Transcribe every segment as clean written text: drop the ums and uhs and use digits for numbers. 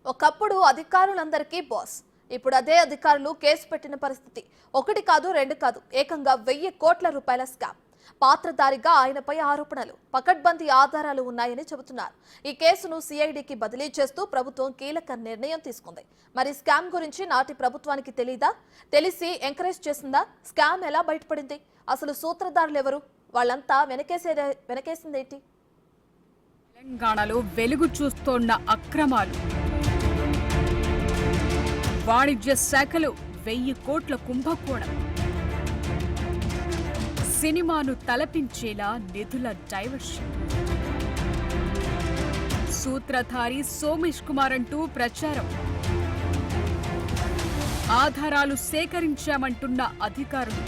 ఒకప్పుడు అధికారులందరికీ బాస్. ఇప్పుడు అదే అధికారులు కేసు పెట్టిన పరిస్థితి. ఒకటి కాదు, రెండు కాదు, ఏకంగా 1000 కోట్ల రూపాయల స్కామ్. పాత్రధారిగా ఆయనపై ఆరోపణలు, పకడ్బందీ ఆధారాలు ఉన్నాయని చెబుతున్నారు. ఈ కేసును సిఐడికి బదిలీ చేస్తూ ప్రభుత్వం కీలక నిర్ణయం తీసుకుంది. మరి స్కామ్ గురించి నాటి ప్రభుత్వానికి తెలీదా? తెలిసి ఎంకరేజ్ చేసిందా? స్కామ్ ఎలా బయటపడింది? అసలు సూత్రధారులు ఎవరు? వాళ్ళంతా వెనకేసిందేంటి? తెలంగాణలో వెలుగు చూస్తోన్న అక్రమాలు. వాణిజ్య శాఖలో 1000 కోట్ల కుంభకోణం. సినిమాను తలపించేలా నిధుల డైవర్షన్. సూత్రధారి సోమేష్ కుమార్ అంటూ ప్రచారం. ఆధారాలు సేకరించామంటున్న అధికారులు.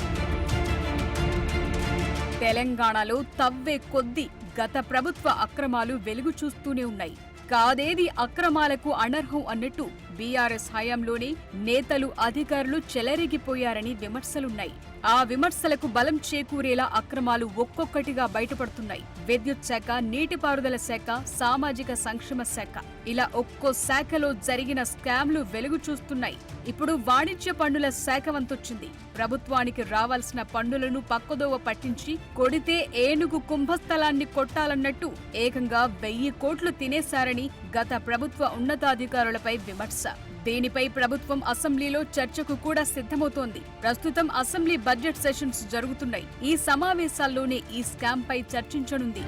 తెలంగాణలో తవ్వే కొద్దీ గత ప్రభుత్వ అక్రమాలు వెలుగు చూస్తూనే ఉన్నాయి. కాదేది అక్రమాలకు అనర్హం అన్నట్టు బీఆర్ఎస్ హయాంలోనే నేతలు, అధికారులు చెలరేగిపోయారని విమర్శలున్నాయి. ఆ విమర్శలకు బలం చేకూరేలా అక్రమాలు ఒక్కొక్కటిగా బయటపడుతున్నాయి. విద్యుత్ శాఖ, నీటిపారుదల శాఖ, సామాజిక సంక్షేమ శాఖ, ఇలా ఒక్కో శాఖలో జరిగిన స్కామ్లు వెలుగు చూస్తున్నాయి. ఇప్పుడు వాణిజ్య పన్నుల శాఖ వంతొచ్చింది. ప్రభుత్వానికి రావాల్సిన పన్నులను పక్కదోవ పట్టించి కొడితే ఏనుగు కుంభస్థలాన్ని కొట్టాలన్నట్టు ఏకంగా 1000 కోట్లు తినేశారని గత ప్రభుత్వ ఉన్నతాధికారులపై విమర్శ. దీనిపై ప్రభుత్వం అసెంబ్లీలో చర్చకు కూడా సిద్ధమవుతోంది. ప్రస్తుతం అసెంబ్లీ బడ్జెట్ సెషన్స్ జరుగుతున్నాయి. ఈ సమావేశాల్లోనే ఈ స్కామ్ పై చర్చించనుంది.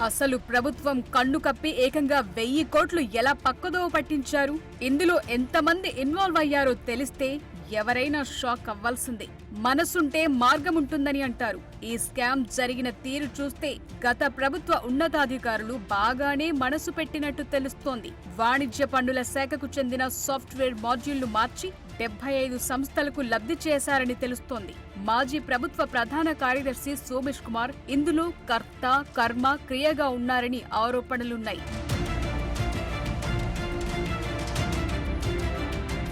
అసలు ప్రభుత్వం కన్ను కప్పి ఏకంగా 1000 కోట్లు ఎలా పక్కదోవ పట్టించారు? ఇందులో ఎంతమంది ఇన్వాల్వ్ అయ్యారో తెలిస్తే ఎవరైనా షాక్ అవ్వాల్సిందే. మనసుంటే మార్గముంటుందని అంటారు. ఈ స్కామ్ జరిగిన తీరు చూస్తే గత ప్రభుత్వ ఉన్నతాధికారులు బాగానే మనసు పెట్టినట్టు తెలుస్తోంది. వాణిజ్య పన్నుల శాఖకు చెందిన సాఫ్ట్వేర్ మాడ్యూల్ను మార్చి 75 సంస్థలకు లబ్ధి చేశారని తెలుస్తోంది. మాజీ ప్రభుత్వ ప్రధాన కార్యదర్శి సోమేష్ కుమార్ ఇందులో కర్త, కర్మ, క్రియగా ఉన్నారని ఆరోపణలున్నాయి.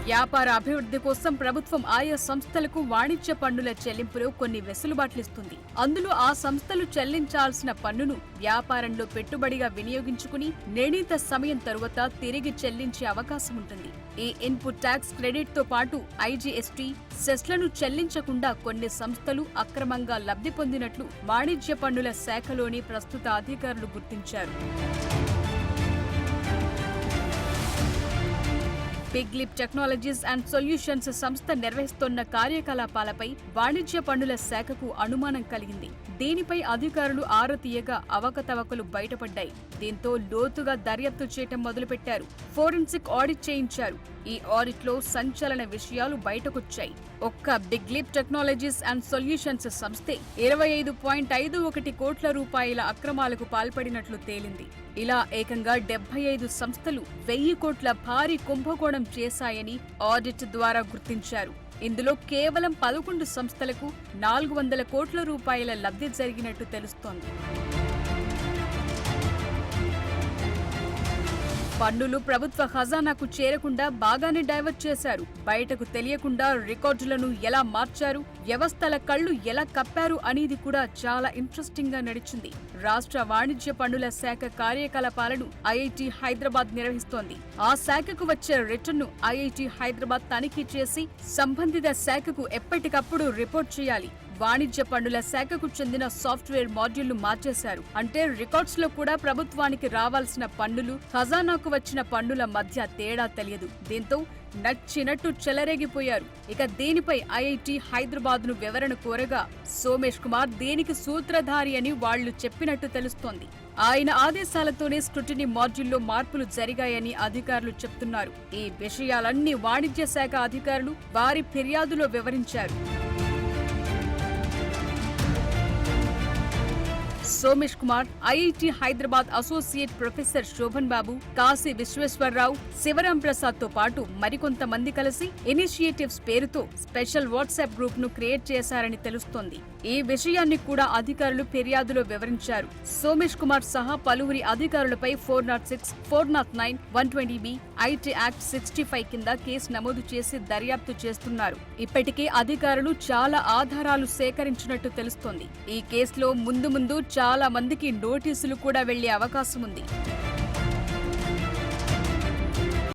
వ్యాపార అభివృద్ధి కోసం ప్రభుత్వం ఆయా సంస్థలకు వాణిజ్య పన్నుల చెల్లింపులో కొన్ని వెసులుబాట్లిస్తుంది. అందులో ఆ సంస్థలు చెల్లించాల్సిన పన్నును వ్యాపారంలో పెట్టుబడిగా వినియోగించుకుని నిర్ణీత సమయం తరువాత తిరిగి చెల్లించే అవకాశం ఉంటుంది. ఈ ఇన్పుట్ ట్యాక్స్ క్రెడిట్ తో పాటు ఐజీఎస్టీ, సెస్లను చెల్లించకుండా కొన్ని సంస్థలు అక్రమంగా లబ్ధి పొందినట్లు వాణిజ్య పన్నుల శాఖలోని ప్రస్తుత అధికారులు గుర్తించారు. Big leap technologies and solutions సంస్థ నిర్వహిస్తోన్న కార్యకలాపాలపై వాణిజ్య పన్నుల శాఖకు అనుమానం కలిగింది. దీనిపై అధికారులు ఆరా తీయగా అవకతవకలు బయటపడ్డాయి. దీంతో లోతుగా దర్యాప్తు చేయటం మొదలుపెట్టారు. ఫోరెన్సిక్ ఆడిట్ చేయించారు. ఈ ఆడిట్ లో సంచలన విషయాలు బయటకొచ్చాయి. ఒక్క big leap technologies and solutions సంస్థే 25.51 కోట్ల రూపాయల అక్రమాలకు పాల్పడినట్లు తేలింది. ఇలా ఏకంగా 75 సంస్థలు 1000 కోట్ల భారీ కుంభకోణం చేశాయని ఆడిట్ ద్వారా గుర్తించారు. ఇందులో కేవలం 11 సంస్థలకు 400 కోట్ల రూపాయల లబ్ధి జరిగినట్టు తెలుస్తోంది. పన్నులు ప్రభుత్వ ఖజానాకు చేరకుండా బాగానే డైవర్ట్ చేశారు. బయటకు తెలియకుండా రికార్డులను ఎలా మార్చారు, వ్యవస్థల కళ్లు ఎలా కప్పారు అనేది కూడా చాలా ఇంట్రెస్టింగ్ గా నడిచింది. రాష్ట్ర వాణిజ్య పన్నుల శాఖ కార్యకలాపాలను ఐఐటి హైదరాబాద్ నిర్వహిస్తోంది. ఆ శాఖకు వచ్చే రిటర్న్ ను ఐఐటి హైదరాబాద్ తనిఖీ చేసి సంబంధిత శాఖకు ఎప్పటికప్పుడు రిపోర్ట్ చేయాలి. వాణిజ్య పన్నుల శాఖకు చెందిన సాఫ్ట్వేర్ మాడ్యూల్ను మార్చేశారు. అంటే రికార్డ్స్ లో కూడా ప్రభుత్వానికి రావాల్సిన పన్నులు, ఖజానాకు వచ్చిన పన్నుల మధ్య తేడా తెలియదు. దీంతో నచ్చినట్టు చెలరేగిపోయారు. ఇక దీనిపై ఐఐటి హైదరాబాద్ ను వివరణ కోరగా సోమేష్ కుమార్ దీనికి సూత్రధారి అని వాళ్లు చెప్పినట్టు తెలుస్తోంది. ఆయన ఆదేశాలతోనే స్క్రూటినీ మాడ్యూల్లో మార్పులు జరిగాయని అధికారులు చెప్తున్నారు. ఈ విషయాలన్నీ వాణిజ్య శాఖ అధికారులు వారి ఫిర్యాదులో వివరించారు. Somesh Kumar, IIT Hyderabad associate professor Shobhan Babu, Kasi Visweswararao, Sivaram Prasad తో పాటు మరికొంతమంది కలిసి ఇనిషియేటివ్స్ పేరుతో స్పెషల్ వాట్సాప్ గ్రూప్ ను క్రియేట్ చేశారని తెలుస్తోంది. ఈ విషయాన్ని కూడా అధికారులు ఫిర్యాదులో వివరించారు. సోమేష్ కుమార్ సహా పలువురి అధికారులపై 406, 409, 120B, ఐటీ యాక్ట్ 65 కింద కేసు నమోదు చేసి దర్యాప్తు చేస్తున్నారు. ఇప్పటికే అధికారులు చాలా ఆధారాలు సేకరించినట్టు తెలుస్తోంది. ఈ కేసులో ముందు చాలా మందికి నోటీసులు కూడా వెళ్లే అవకాశం ఉంది.